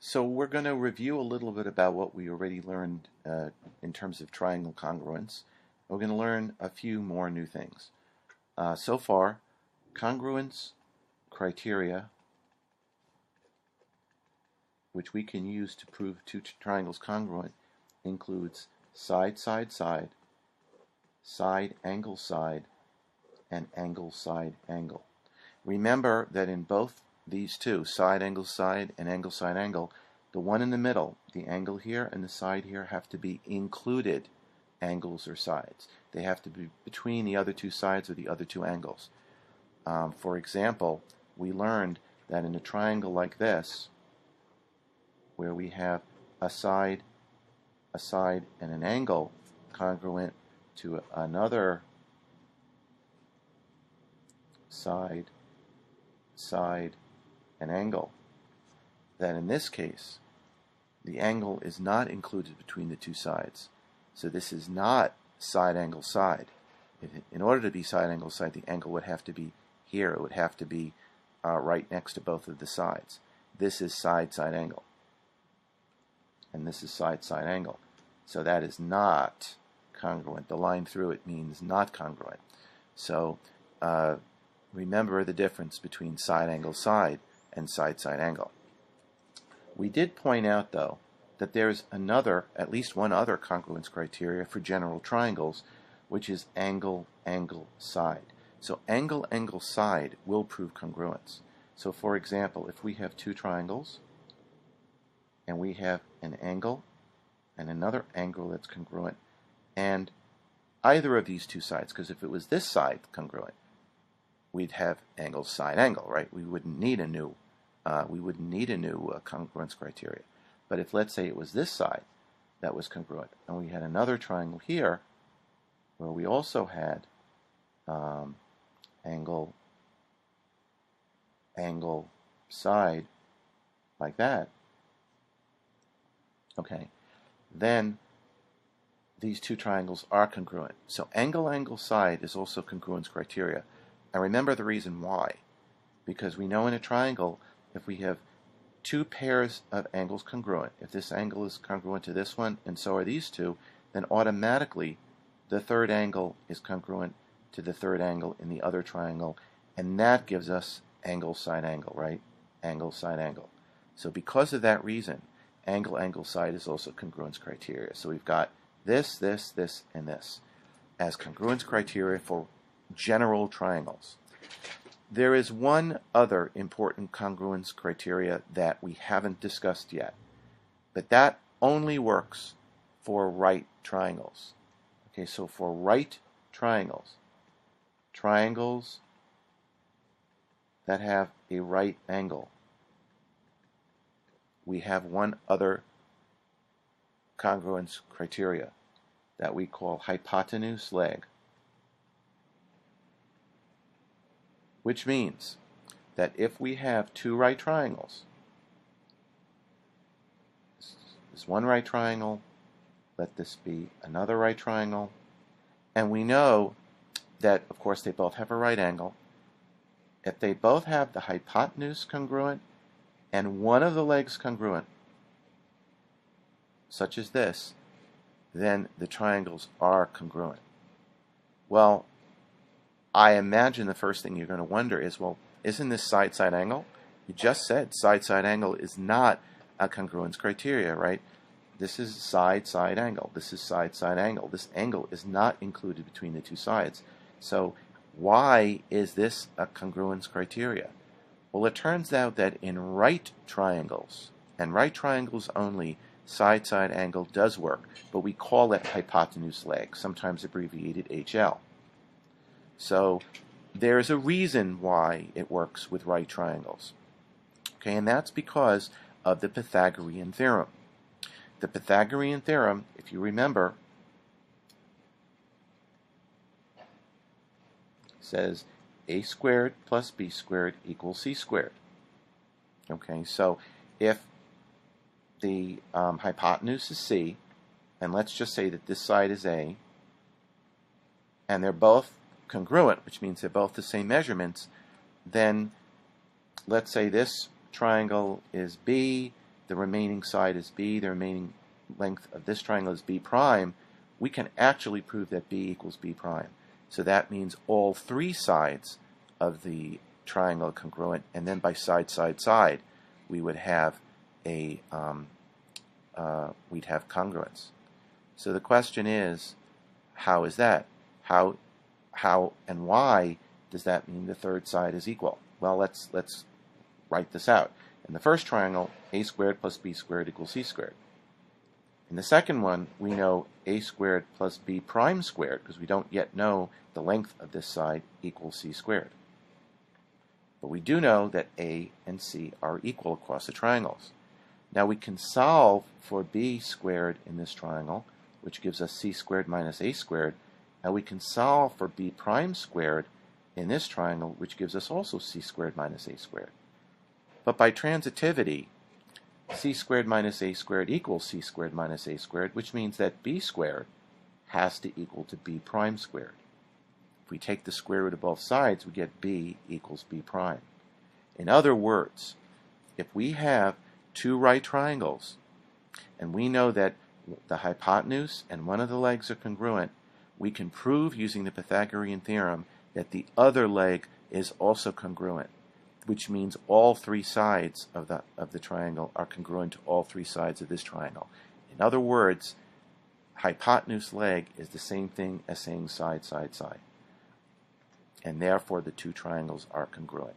So we're going to review a little bit about what we already learned in terms of triangle congruence. We're going to learn a few more new things. So far, congruence criteria, which we can use to prove two triangles congruent, includes side, side, side, side, angle, and angle, side, angle. Remember that in both these two, side, and angle, side, angle, the one in the middle, the angle here and the side here, have to be included angles or sides. They have to be between the other two sides or the other two angles. For example, we learned that in a triangle like this, where we have a side, and an angle congruent to another side, and angle, that in this case, the angle is not included between the two sides. So this is not side, angle, side. In order to be side, angle, side, the angle would have to be here. It would have to be right next to both of the sides. This is side, angle. And this is side, angle. So that is not congruent. The line through it means not congruent. So remember the difference between side, angle, side and side, angle. We did point out, though, that there's another, at least one other congruence criteria for general triangles, which is angle, side. So angle, side will prove congruence. So for example, if we have two triangles, and we have an angle and another angle that's congruent, and either of these two sides, because if it was this side congruent, we'd have angle, side, angle, right? We wouldn't need a new congruence criteria. But if, let's say, it was this side that was congruent, and we had another triangle here where we also had angle, side, like that, okay, then these two triangles are congruent. So angle, side is also congruence criteria. And remember the reason why. Because we know in a triangle, if we have two pairs of angles congruent, if this angle is congruent to this one, and so are these two, then automatically the third angle is congruent to the third angle in the other triangle, and that gives us angle, side, angle, right? Angle, side, angle. So because of that reason, angle, side is also congruence criteria. So we've got this, and this as congruence criteria for general triangles. There is one other important congruence criteria that we haven't discussed yet, but that only works for right triangles. Okay, so for right triangles, triangles that have a right angle, we have one other congruence criteria that we call hypotenuse leg, which means that if we have two right triangles, this one right triangle, let this be another right triangle, and we know that, of course, they both have a right angle. If they both have the hypotenuse congruent and one of the legs congruent, such as this, then the triangles are congruent. Well, I imagine the first thing you're going to wonder is, well, isn't this side, angle? You just said side, angle is not a congruence criteria, right? This is side, angle. This is side, angle. This angle is not included between the two sides. So why is this a congruence criteria? Well, it turns out that in right triangles, and right triangles only, side, angle does work, but we call it hypotenuse leg, sometimes abbreviated HL. So there's a reason why it works with right triangles. Okay, and that's because of the Pythagorean theorem. The Pythagorean theorem, if you remember, says a squared plus b squared equals c squared. Okay, so if the hypotenuse is c, and let's just say that this side is a, and they're both congruent, which means they're both the same measurements, then let's say this triangle is B the remaining side is b, the remaining length of this triangle is b prime, we can actually prove that b equals b prime. So that means all three sides of the triangle are congruent, and then by side, side, side, we would have we'd have congruence. So the question is, how is that? How and why does that mean the third side is equal? Well, let's write this out. In the first triangle, a squared plus b squared equals c squared. In the second one, we know a squared plus b prime squared, because we don't yet know the length of this side, equals c squared. But we do know that a and c are equal across the triangles. Now we can solve for b squared in this triangle, which gives us c squared minus a squared, and we can solve for b prime squared in this triangle, which gives us also c squared minus a squared. But by transitivity, c squared minus a squared equals c squared minus a squared, which means that b squared has to equal to b prime squared. If we take the square root of both sides, we get b equals b prime. In other words, if we have two right triangles, and we know that the hypotenuse and one of the legs are congruent, we can prove using the Pythagorean theorem that the other leg is also congruent, which means all three sides of the triangle are congruent to all three sides of this triangle. In other words, hypotenuse leg is the same thing as saying side, side, side. And therefore the two triangles are congruent.